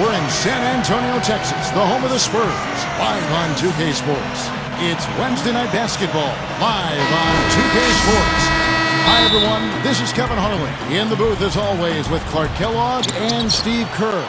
We're in San Antonio, Texas, the home of the Spurs, live on 2K Sports. It's Wednesday Night Basketball, live on 2K Sports. Hi, everyone. This is Kevin Harlan in the booth, as always, with Clark Kellogg and Steve Kerr.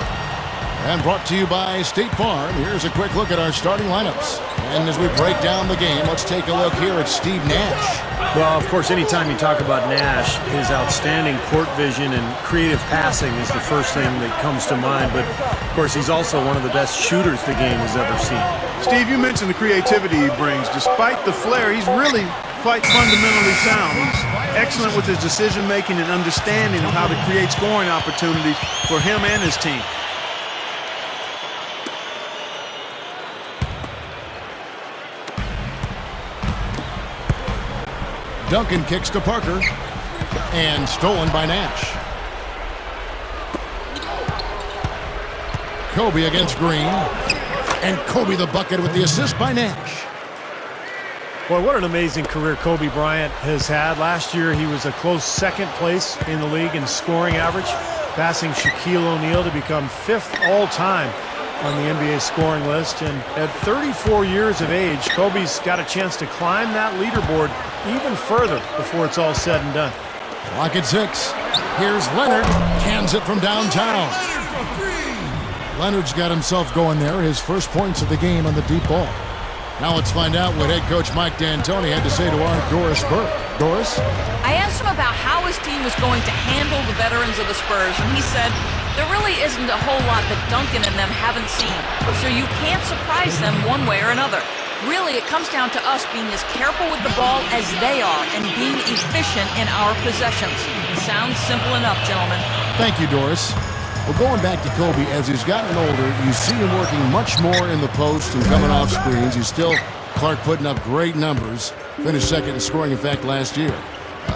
And brought to you by State Farm, here's a quick look at our starting lineups. And as we break down the game, let's take a look here at Steve Nash. Well, of course, anytime you talk about Nash, his outstanding court vision and creative passing is the first thing that comes to mind. But, of course, he's also one of the best shooters the game has ever seen. Steve, you mentioned the creativity he brings. Despite the flair, he's really quite fundamentally sound. He's excellent with his decision-making and understanding of how to create scoring opportunities for him and his team. Duncan kicks to Parker, and stolen by Nash. Kobe against Green, and Kobe the bucket with the assist by Nash. Boy, what an amazing career Kobe Bryant has had. Last year, he was a close second place in the league in scoring average, passing Shaquille O'Neal to become 5th all-time on the NBA scoring list. And at 34 years of age, Kobe's got a chance to climb that leaderboard even further before it's all said and done. Clock at 6. Here's Leonard. Cans it from downtown. Leonard's got himself going there. His first points of the game on the deep ball. Now let's find out what head coach Mike D'Antoni had to say to our Doris Burke. Doris? I asked him about how his team was going to handle the veterans of the Spurs, and he said, there really isn't a whole lot that Duncan and them haven't seen, so you can't surprise them one way or another. Really, it comes down to us being as careful with the ball as they are and being efficient in our possessions. Sounds simple enough, gentlemen. Thank you, Doris. Well, going back to Kobe, as he's gotten older, you see him working much more in the post and coming off screens. He's still, Clark, putting up great numbers. Finished second in scoring, in fact, last year.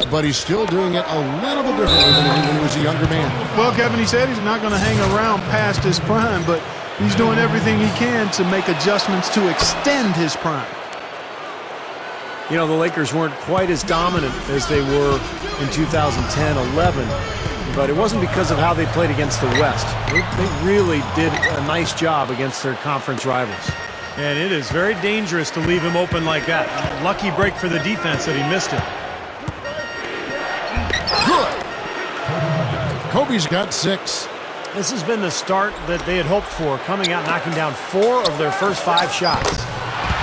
But he's still doing it a little bit differently than when he was a younger man. Well, Kevin, he said he's not going to hang around past his prime, but he's doing everything he can to make adjustments to extend his prime. You know, the Lakers weren't quite as dominant as they were in 2010-11, but it wasn't because of how they played against the West. They really did a nice job against their conference rivals. And it is very dangerous to leave him open like that. Lucky break for the defense that he missed it. Good. Kobe's got 6. This has been the start that they had hoped for, coming out knocking down 4 of their first 5 shots.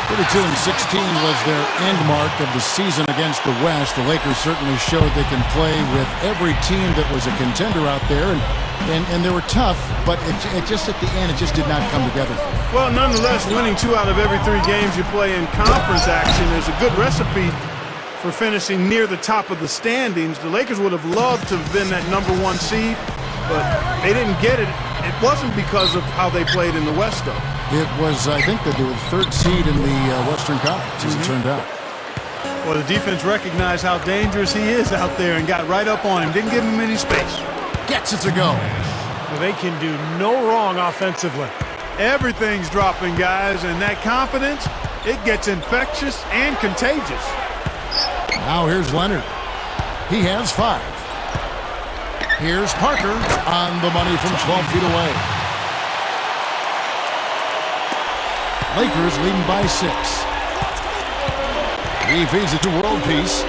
32-16 was their end mark of the season against the West. The Lakers certainly showed they can play with every team that was a contender out there, and they were tough, but it just at the end, it just did not come together. Well, nonetheless, winning 2 out of every 3 games you play in conference action is a good recipe for finishing near the top of the standings. The Lakers would have loved to have been that #1 seed, but they didn't get it. It wasn't because of how they played in the West, though. It was, I think, that they were the 3rd seed in the Western Conference, as it turned out. Well, the defense recognized how dangerous he is out there and got right up on him. Didn't give him any space. Gets it to go. Well, they can do no wrong offensively. Everything's dropping, guys, and that confidence, it gets infectious and contagious. Now here's Leonard. He has 5. Here's Parker on the money from 12 feet away. Lakers leading by 6. He feeds it to World Peace.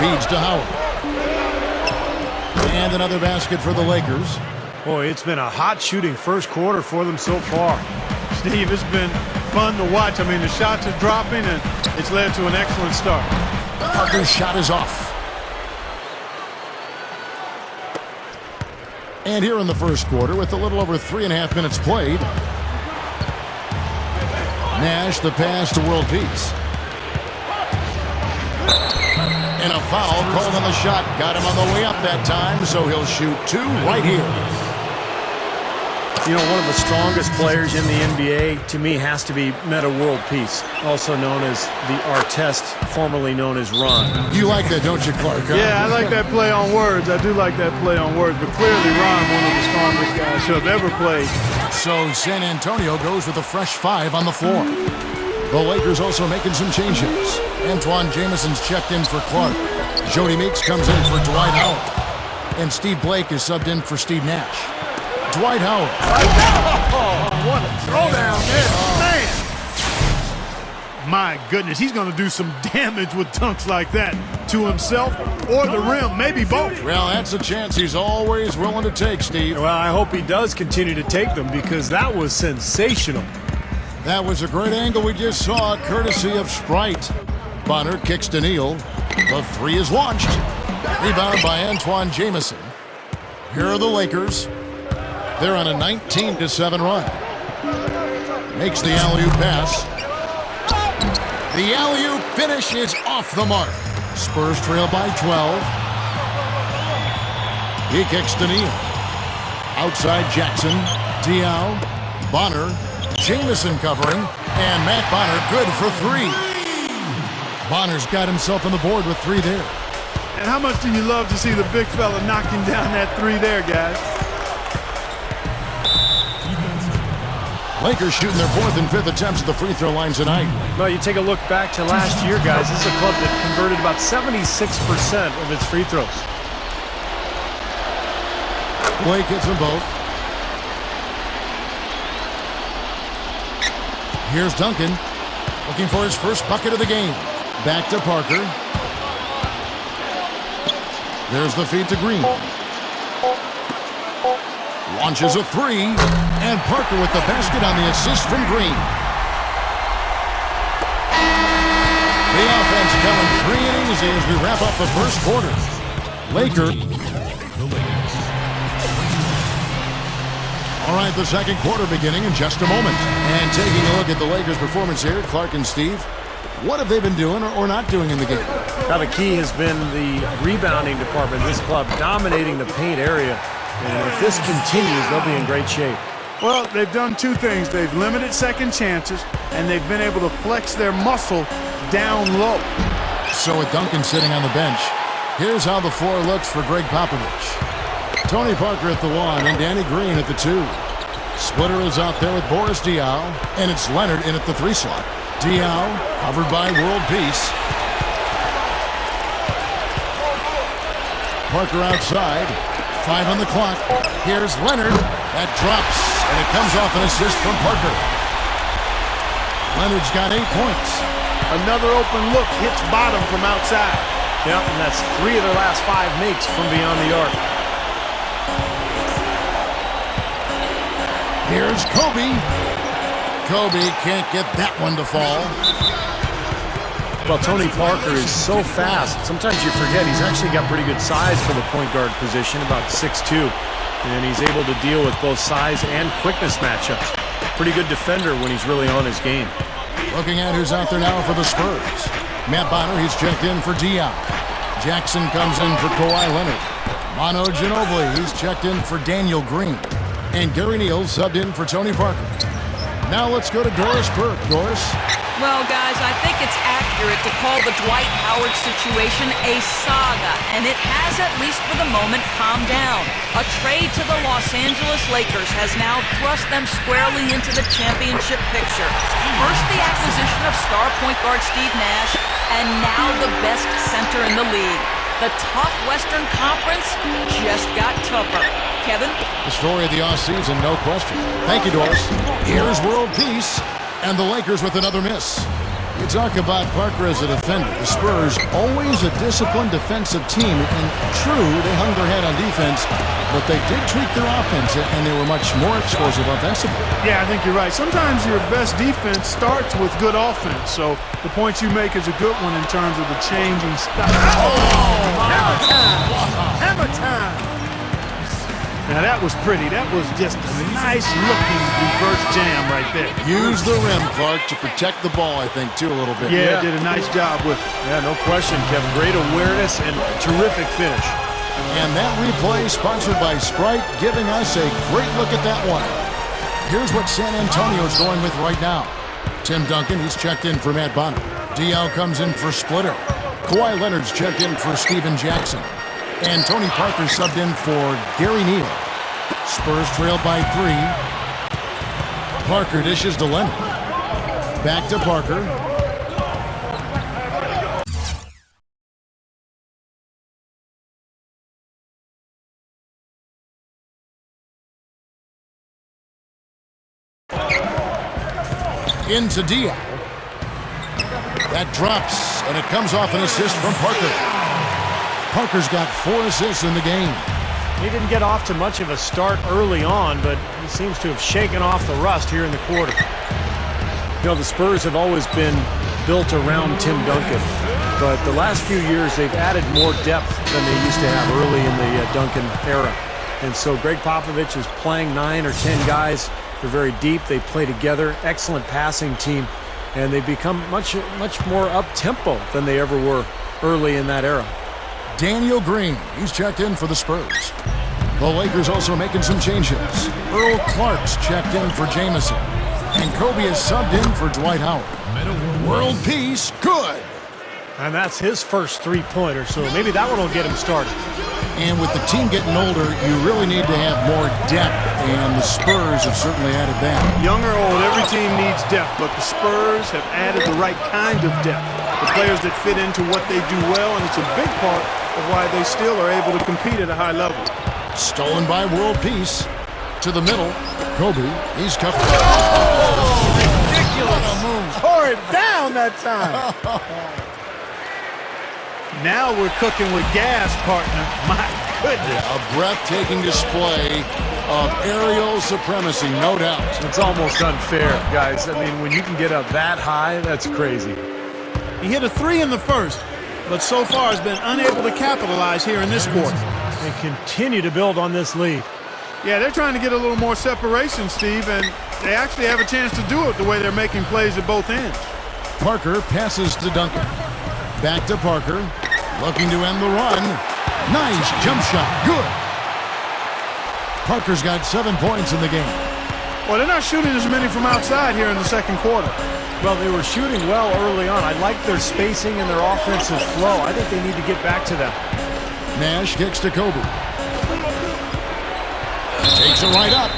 Feeds to Howard. And another basket for the Lakers. Boy, it's been a hot shooting first quarter for them so far. Steve, it's been fun to watch. I mean, the shots are dropping, and it's led to an excellent start. Parker's shot is off. And here in the first quarter, with a little over 3.5 minutes played, Nash the pass to World Peace. And a foul called on the shot. Got him on the way up that time, so he'll shoot 2 right here. You know, one of the strongest players in the NBA, to me, has to be Metta World Peace, also known as the Artest, formerly known as Ron. You like that, don't you, Clark? Huh? Yeah, I like that play on words. I do like that play on words, but clearly Ron, one of the strongest guys to have ever played. So San Antonio goes with a fresh 5 on the floor. The Lakers also making some changes. Antoine Jameson's checked in for Clark. Jody Meeks comes in for Dwight Howard. And Steve Blake is subbed in for Steve Nash. Dwight Howard. Oh, what a throwdown there, man. My goodness, he's going to do some damage with dunks like that to himself or the rim, maybe both. Well, that's a chance he's always willing to take, Steve. Well, I hope he does continue to take them because that was sensational. That was a great angle we just saw, courtesy of Sprite. Bonner kicks to Neal. The three is launched. Rebound by Antoine Jamison. Here are the Lakers. They're on a 19-7 run. Makes the alley-oop pass. The alley-oop finish is off the mark. Spurs trail by 12. He kicks to Neal. Outside Jackson. Diaw. Bonner. Jamison covering. And Matt Bonner good for three. Bonner's got himself on the board with three there. And how much do you love to see the big fella knocking down that three there, guys? Lakers shooting their fourth and fifth attempts at the free throw line tonight. Well, you take a look back to last year, guys. This is a club that converted about 76% of its free throws. Blake hits them both. Here's Duncan, looking for his first bucket of the game. Back to Parker. There's the feed to Green. Launches a three, and Parker with the basket on the assist from Green. The offense coming free and easy as we wrap up the first quarter. All right, the second quarter beginning in just a moment. And taking a look at the Lakers' performance here, Clark and Steve, what have they been doing or not doing in the game? Now, the key has been the rebounding department. This club dominating the paint area. And if this continues, they'll be in great shape. Well, they've done two things. They've limited second chances, and they've been able to flex their muscle down low. So with Duncan sitting on the bench, here's how the floor looks for Greg Popovich. Tony Parker at the one and Danny Green at the two. Splitter is out there with Boris Diaw, and it's Leonard in at the three slot. Diaw covered by World Peace. Parker outside. 5 on the clock. Here's Leonard. That drops, and it comes off an assist from Parker. Leonard's got 8 points. Another open look hits bottom from outside. Yep, and that's 3 of their last 5 makes from beyond the arc. Here's Kobe. Kobe can't get that one to fall. Well, Tony Parker is so fast. Sometimes you forget he's actually got pretty good size for the point guard position, about 6'2". And he's able to deal with both size and quickness matchups. Pretty good defender when he's really on his game. Looking at who's out there now for the Spurs. Matt Bonner, he's checked in for Diaw. Jackson comes in for Kawhi Leonard. Manu Ginobili, he's checked in for Daniel Green. And Gary Neal subbed in for Tony Parker. Now let's go to Doris Burke. Doris? Well, guys, I think it's accurate to call the Dwight Howard situation a saga, and it has, at least for the moment, calmed down. A trade to the Los Angeles Lakers has now thrust them squarely into the championship picture. First, the acquisition of star point guard Steve Nash, and now the best center in the league. The tough Western Conference just got tougher. Kevin? The story of the offseason, no question. Thank you, Doris. Here's World Peace. And the Lakers with another miss. You talk about Parker as a defender. The Spurs, always a disciplined defensive team. And true, they hung their head on defense, but they did tweak their offense, and they were much more explosive offensively. Yeah, I think you're right. Sometimes your best defense starts with good offense. So the point you make is a good one in terms of the changing style. Oh, hammer time! Hammer time! Now that was pretty. That was just a nice-looking reverse jam right there. Use the rim, Clark, to protect the ball, I think, too, a little bit. Yeah, did a nice job with it. Yeah, no question, Kevin. Great awareness and a terrific finish. And that replay sponsored by Sprite, giving us a great look at that one. Here's what San Antonio's going with right now. Tim Duncan, he's checked in for Matt Bonner. Diaw comes in for Splitter. Kawhi Leonard's checked in for Steven Jackson. And Tony Parker subbed in for Gary Neal. Spurs trail by 3. Parker dishes to Leonard. Back to Parker. Into Diaz. That drops, and it comes off an assist from Parker. Parker's got 4 assists in the game. He didn't get off to much of a start early on, but he seems to have shaken off the rust here in the quarter. You know, the Spurs have always been built around Tim Duncan, but the last few years they've added more depth than they used to have early in the Duncan era. And so Greg Popovich is playing 9 or 10 guys. They're very deep. They play together. Excellent passing team. And they've become much more up-tempo than they ever were early in that era. Daniel Green, he's checked in for the Spurs. The Lakers also making some changes. Earl Clark's checked in for Jamison. And Kobe is subbed in for Dwight Howard. World peace, good. And that's his first three-pointer, so maybe that one will get him started. And with the team getting older, you really need to have more depth, and the Spurs have certainly added that. Young or old, every team needs depth, but the Spurs have added the right kind of depth. The players that fit into what they do well, and it's a big part of why they still are able to compete at a high level. Stolen by world peace. To the middle. Kobe, he's covered. Oh, ridiculous. Tore it down that time. Now we're cooking with gas, partner. My goodness. A breathtaking display of aerial supremacy, no doubt. It's almost unfair, guys. I mean, when you can get up that high, that's crazy. He hit a 3 in the first, but so far has been unable to capitalize here in this quarter. They continue to build on this lead. Yeah, they're trying to get a little more separation, Steve, and they actually have a chance to do it the way they're making plays at both ends. Parker passes to Duncan. Back to Parker. Looking to end the run. Nice jump shot. Good. Parker's got 7 points in the game. Well, they're not shooting as many from outside here in the second quarter. Well, they were shooting well early on. I like their spacing and their offensive flow. I think they need to get back to that. Nash kicks to Kobe. Takes it right up.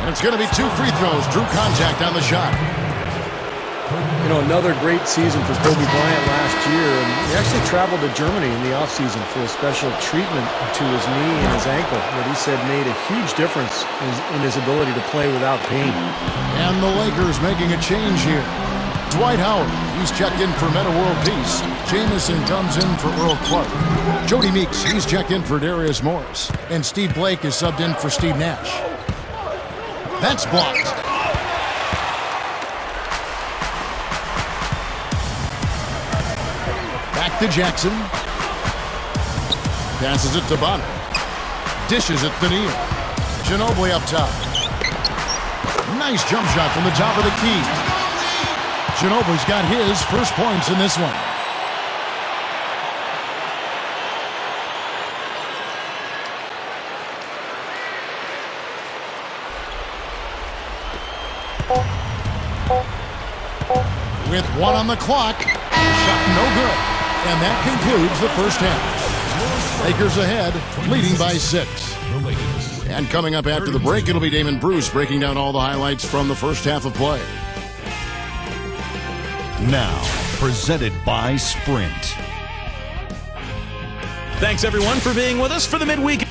And it's going to be 2 free throws. Drew contact on the shot. You know, another great season for Kobe Bryant last year. And he actually traveled to Germany in the offseason for a special treatment to his knee and his ankle that he said made a huge difference in his ability to play without pain. And the Lakers making a change here. Dwight Howard, he's checked in for Meta World Peace. Jamison comes in for Earl Clark. Jody Meeks, he's checked in for Darius Morris. And Steve Blake is subbed in for Steve Nash. That's blocked. Back to Jackson. Passes it to Bonner. Dishes it to Neal. Ginobili up top. Nice jump shot from the top of the key. Ginobili's got his first points in this one. With 1 on the clock, shot no good. And that concludes the first half. Lakers ahead, leading by 6. And coming up after the break, it'll be Damon Bruce breaking down all the highlights from the first half of play. Now, presented by Sprint. Thanks, everyone, for being with us for the midweek.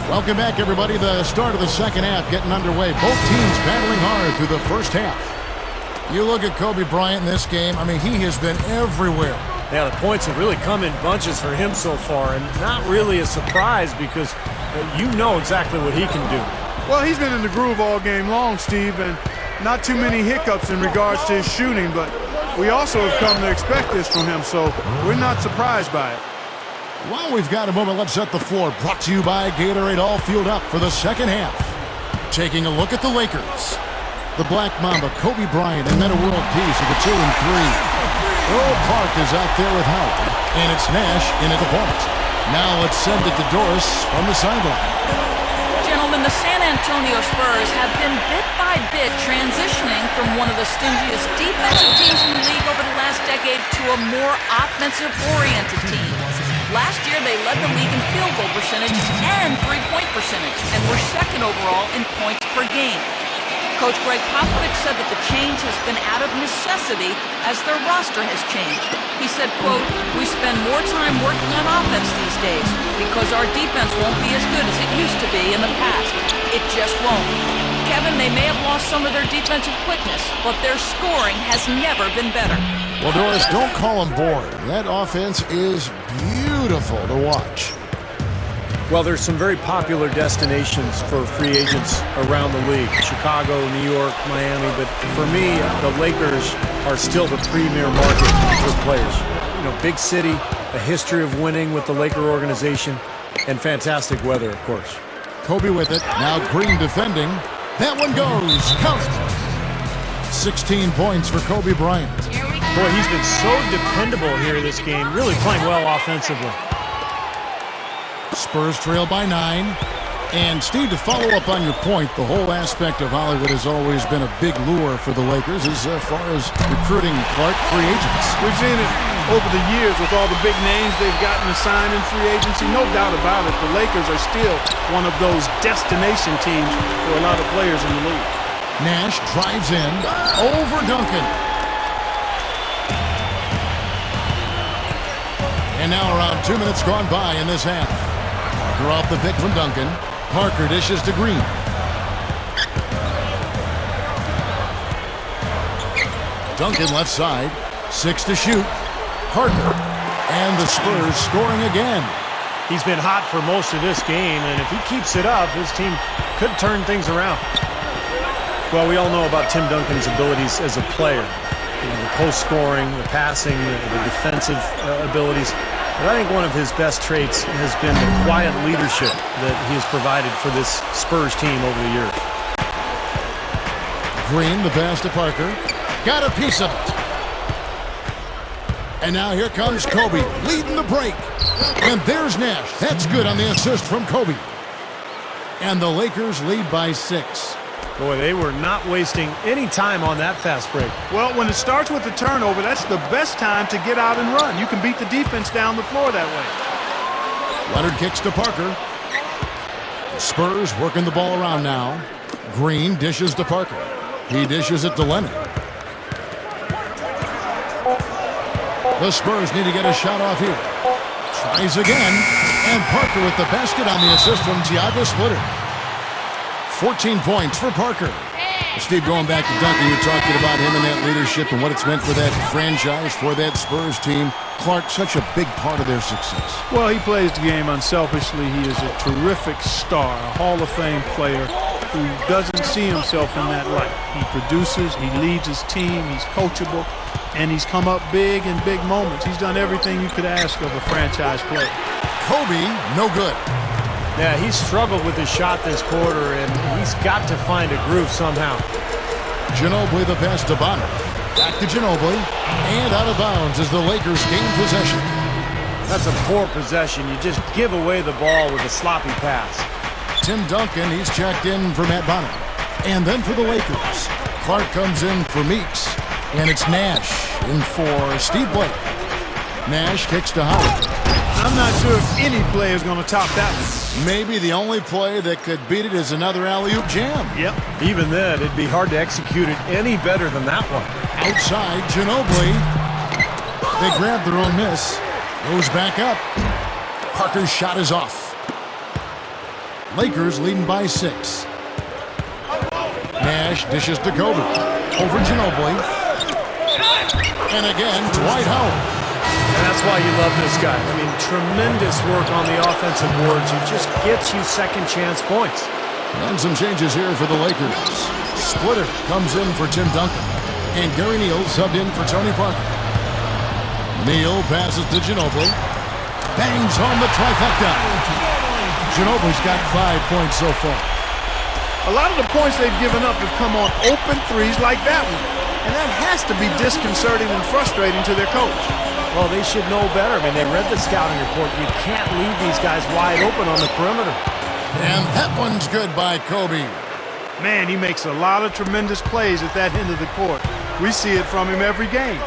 Welcome back, everybody. The start of the second half getting underway. Both teams battling hard through the first half. You look at Kobe Bryant in this game, I mean, he has been everywhere. Yeah, the points have really come in bunches for him so far, and not really a surprise because you know exactly what he can do. Well, he's been in the groove all game long, Steve, and not too many hiccups in regards to his shooting, but we also have come to expect this from him, so we're not surprised by it. While we've got a moment, let's set the floor. Brought to you by Gatorade, all fueled up for the second half. Taking a look at the Lakers. The Black Mamba, Kobe Bryant, and Meta World Peace at the 2 and 3. Earl Clark is out there with Howard, and it's Nash in at the point. Now let's send it to Doris from the sideline. Gentlemen, the San Antonio Spurs have been bit by bit transitioning from one of the stingiest defensive teams in the league over the last decade to a more offensive-oriented team. Last year, they led the league in field goal percentage and three-point percentage, and were second overall in points per game. Coach Greg Popovich said that the change has been out of necessity as their roster has changed. He said, quote, "We spend more time working on offense these days because our defense won't be as good as it used to be in the past. It just won't." Kevin, they may have lost some of their defensive quickness, but their scoring has never been better. Well, Doris, don't call them bored. That offense is beautiful to watch. Well, there's some very popular destinations for free agents around the league. Chicago, New York, Miami. But for me, the Lakers are still the premier market for players. You know, big city, a history of winning with the Laker organization, and fantastic weather, of course. Kobe with it. Now Green defending. That one goes. Count it. 16 points for Kobe Bryant. Boy, he's been so dependable here this game, really playing well offensively. Spurs trail by 9. And Steve, to follow up on your point, the whole aspect of Hollywood has always been a big lure for the Lakers as far as recruiting Clark free agents. We've seen it over the years with all the big names they've gotten assigned in free agency. No doubt about it, the Lakers are still one of those destination teams for a lot of players in the league. Nash drives in over Duncan. And now around 2 minutes gone by in this half. Parker off the pick from Duncan. Parker dishes to Green. Duncan left side. 6 to shoot. Parker. And the Spurs scoring again. He's been hot for most of this game, and if he keeps it up, his team could turn things around. Well, we all know about Tim Duncan's abilities as a player. You know, the post-scoring, the passing, the defensive abilities. But I think one of his best traits has been the quiet leadership that he has provided for this Spurs team over the years. Green, the pass to Parker. Got a piece of it. And now here comes Kobe, leading the break. And there's Nash. That's good on the assist from Kobe. And the Lakers lead by 6. Boy, they were not wasting any time on that fast break. Well, when it starts with the turnover, that's the best time to get out and run. You can beat the defense down the floor that way. Leonard kicks to Parker. The Spurs working the ball around now. Green dishes to Parker. He dishes it to Leonard. The Spurs need to get a shot off here. Tries again. And Parker with the basket on the assist from Thiago Splitter. 14 points for Parker. Steve, going back to Duncan, you're talking about him and that leadership and what it's meant for that franchise, for that Spurs team. Clark, such a big part of their success. Well, he plays the game unselfishly. He is a terrific star, a Hall of Fame player who doesn't see himself in that light. He produces, he leads his team, he's coachable, and he's come up big in big moments. He's done everything you could ask of a franchise player. Kobe, no good. Yeah, he struggled with his shot this quarter, and he's got to find a groove somehow. Ginobili the pass to Bonner. Back to Ginobili. And out of bounds as the Lakers gain possession. That's a poor possession. You just give away the ball with a sloppy pass. Tim Duncan, he's checked in for Matt Bonner. And then for the Lakers, Clark comes in for Meeks. And it's Nash in for Steve Blake. Nash kicks to Howard. I'm not sure if any player is going to top that one. Maybe the only play that could beat it is another alley-oop jam. Yep. Even then, it'd be hard to execute it any better than that one. Outside, Ginobili. They grab their own miss. Goes back up. Parker's shot is off. Lakers leading by 6. Nash dishes to Kobe. Over Ginobili. And again, Dwight Howard. And that's why you love this guy. I mean, tremendous work on the offensive boards. He just gets you second chance points. And some changes here for the Lakers. Splitter comes in for Tim Duncan. And Gary Neal subbed in for Tony Parker. Neal passes to Ginobili. Bangs home the trifecta. Ginobili's got 5 points so far. A lot of the points they've given up have come on open threes like that one. And that has to be disconcerting and frustrating to their coach. Well, they should know better. I mean, they read the scouting report. You can't leave these guys wide open on the perimeter. And that one's good by Kobe. Man, he makes a lot of tremendous plays at that end of the court. We see it from him every game.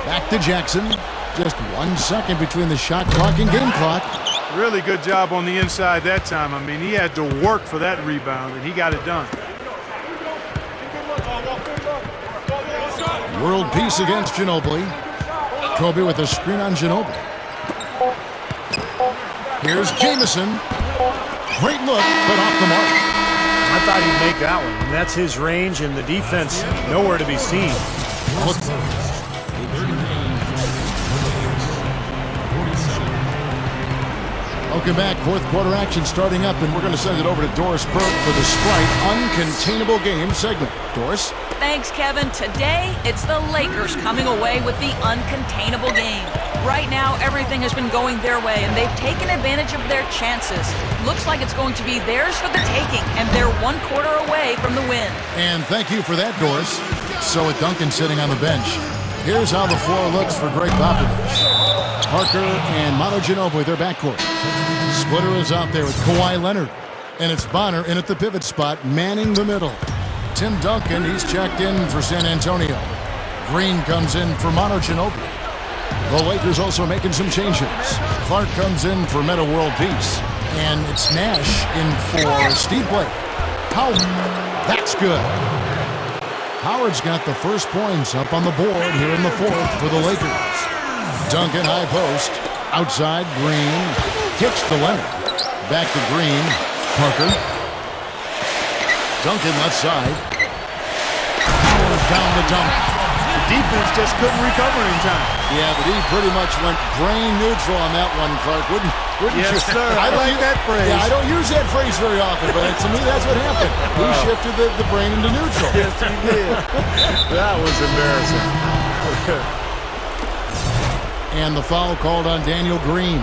Back to Jackson. Just 1 second between the shot clock and game clock. Really good job on the inside that time. I mean, he had to work for that rebound, and he got it done. World peace against Ginobili. Kobe with a screen on Ginobili. Here's Jamison. Great look, but off the mark. I thought he'd make that one. And that's his range, and the defense nowhere to be seen. Welcome back. Fourth quarter action starting up, and we're going to send it over to Doris Burke for the Sprite Uncontainable Game segment. Doris? Thanks, Kevin. Today, it's the Lakers coming away with the uncontainable game. Right now, everything has been going their way, and they've taken advantage of their chances. Looks like it's going to be theirs for the taking, and they're 1 quarter away from the win. And thank you for that, Doris. So with Duncan sitting on the bench, here's how the floor looks for Greg Popovich. Parker and Manu Ginobili, their backcourt. Splitter is out there with Kawhi Leonard. And it's Bonner in at the pivot spot, manning the middle. Tim Duncan, he's checked in for San Antonio. Green comes in for Manu Ginobili. The Lakers also making some changes. Clark comes in for Meta World Peace. And it's Nash in for Steve Blake. Howard, that's good. Howard's got the first points up on the board here in the fourth for the Lakers. Duncan high post. Outside, Green. Kicks to Leonard. Back to Green. Parker. Duncan left side. Howard down the dunk. The defense just couldn't recover in time. Yeah, but he pretty much went brain neutral on that one, Clark. Wouldn't Yes, you? sir. I like that phrase. Yeah, I don't use that phrase very often, but to me, that's what happened. He shifted the brain into neutral. Yes, he did. That was embarrassing. And the foul called on Daniel Green.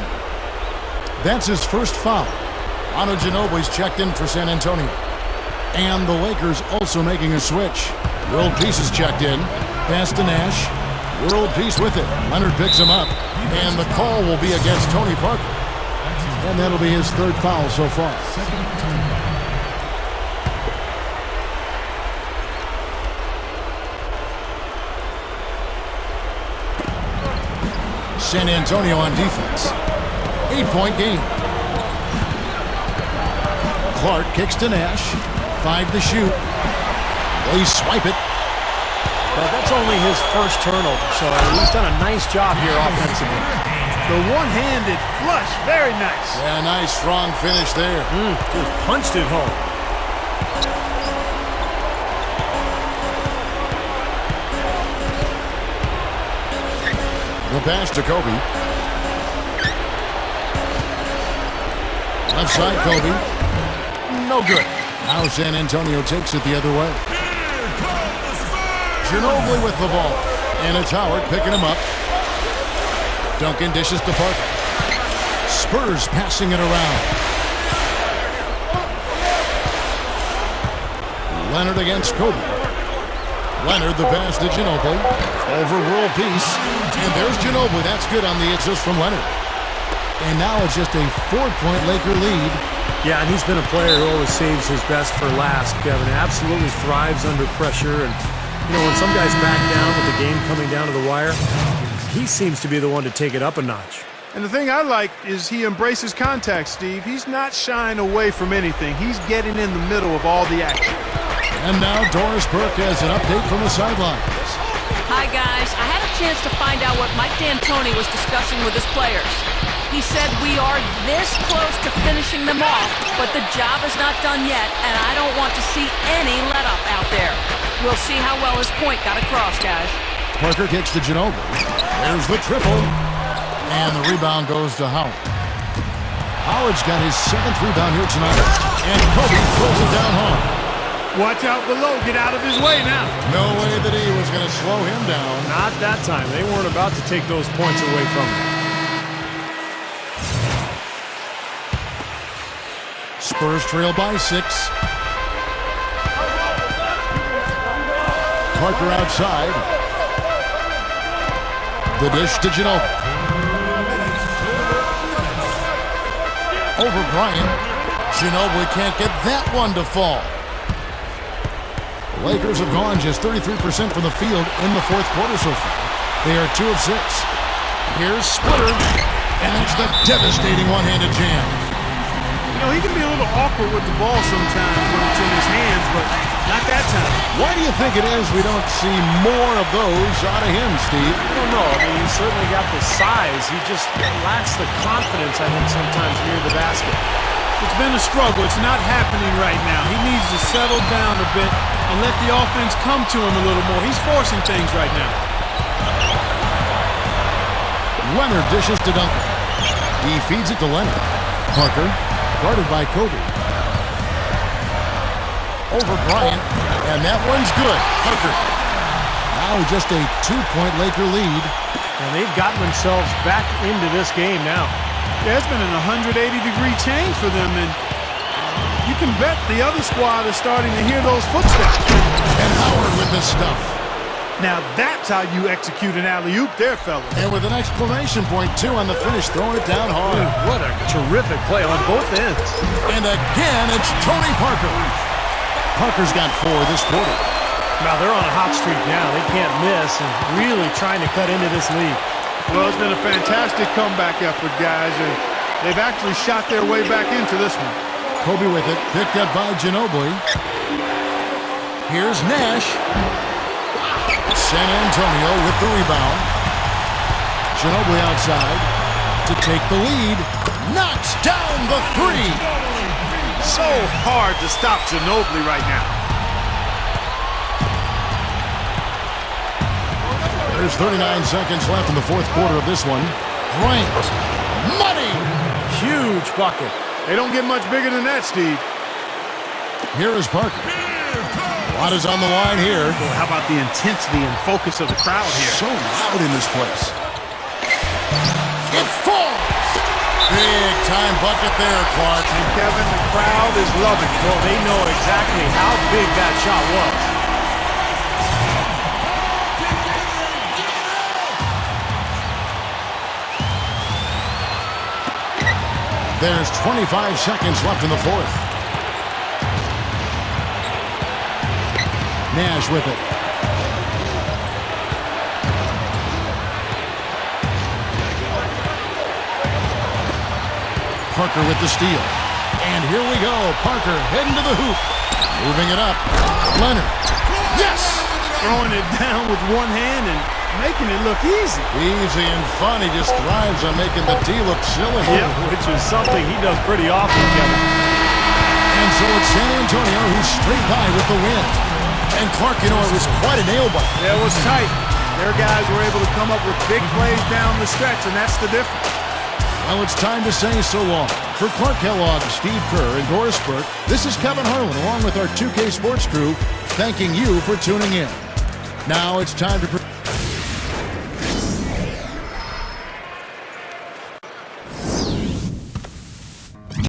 That's his first foul. Manu Ginobili's checked in for San Antonio. And the Lakers also making a switch. World Peace is checked in. Pass to Nash. World Peace with it. Leonard picks him up. And the call will be against Tony Parker. And that'll be his third foul so far. San Antonio on defense. 8-point game. Clark kicks to Nash. 5 to shoot. They swipe it. Well, that's only his first turnover, so he's done a nice job here offensively. The one-handed flush, very nice. Yeah, nice strong finish there. Just punched it home. The pass to Kobe. Left side, Kobe. No good. Now San Antonio takes it the other way. Ginobili with the ball. And it's Howard picking him up. Duncan dishes to Parker. Spurs passing it around. Leonard against Kobe. Leonard, the pass to Ginobili. Over World Peace. And there's Ginobili. That's good on the assist from Leonard. And now it's just a 4-point Laker lead. Yeah, and he's been a player who always saves his best for last, Kevin. Absolutely thrives under pressure. And, you know, when some guys back down with the game coming down to the wire, he seems to be the one to take it up a notch. And the thing I like is he embraces contact, Steve. He's not shying away from anything. He's getting in the middle of all the action. And now Doris Burke has an update from the sidelines. Hi, guys. I had a chance to find out what Mike D'Antoni was discussing with his players. He said we are this close to finishing them off, but the job is not done yet, and I don't want to see any let-up out there. We'll see how well his point got across, guys. Parker kicks to Ginobili. There's the triple. And the rebound goes to Howard. Howard's got his 7th rebound here tonight. And Kobe throws it down home. Watch out below. Get out of his way now. No way that he was going to slow him down. Not that time. They weren't about to take those points away from him. Spurs trail by 6. Parker outside. The dish to Ginobili. Over Bryant. Ginobili can't get that one to fall. The Lakers have gone just 33% from the field in the fourth quarter so far. They are 2 of 6. Here's Splitter. And it's the devastating one-handed jam. You know, he can be a little awkward with the ball sometimes when it's in his hands, but not that time. Why do you think it is we don't see more of those out of him, Steve? I don't know. I mean, he's certainly got the size. He just lacks the confidence, I think, sometimes near the basket. It's been a struggle. It's not happening right now. He needs to settle down a bit and let the offense come to him a little more. He's forcing things right now. Leonard dishes to Duncan. He feeds it to Leonard. Parker, guarded by Kobe. Over Bryant, and that one's good. Parker. Now just a 2-point Laker lead. And they've gotten themselves back into this game now. Yeah, it's been an 180-degree change for them, and you can bet the other squad is starting to hear those footsteps. And Howard with this stuff. Now that's how you execute an alley-oop there, fellas. And with an exclamation point, too, on the finish, throwing it down hard. What a terrific play on both ends. And again, it's Tony Parker. Parker's got 4 this quarter. Now they're on a hot streak now. They can't miss and really trying to cut into this lead. Well, it's been a fantastic comeback effort, guys, and they've actually shot their way back into this one. Kobe with it, picked up by Ginobili. Here's Nash. San Antonio with the rebound. Ginobili outside to take the lead. Knocks down the 3. So hard to stop Ginobili right now. There's 39 seconds left in the 4th quarter of this one. Bryant. Money! Huge bucket. They don't get much bigger than that, Steve. Here is Parker. A lot is on the line here. Well, how about the intensity and focus of the crowd here? So loud in this place. It falls! Big time bucket there, Clark. And Kevin, the crowd is loving it. Well, they know exactly how big that shot was. There's 25 seconds left in the 4th. Nash with it. Parker with the steal. And here we go. Parker heading to the hoop. Moving it up. Leonard. Yes! Throwing it down with one hand and making it look easy. Easy and fun. He just thrives on making the D look silly. Yeah, which is something he does pretty often, Kevin. And so it's San Antonio who's straight by with the win. And Clark, you know, it was quite a nail-biter. Yeah, it was tight. Their guys were able to come up with big plays down the stretch, and that's the difference. Well, it's time to say so long. For Clark Kellogg, Steve Kerr, and Doris Burke, this is Kevin Harlan along with our 2K Sports crew, thanking you for tuning in. Now it's time to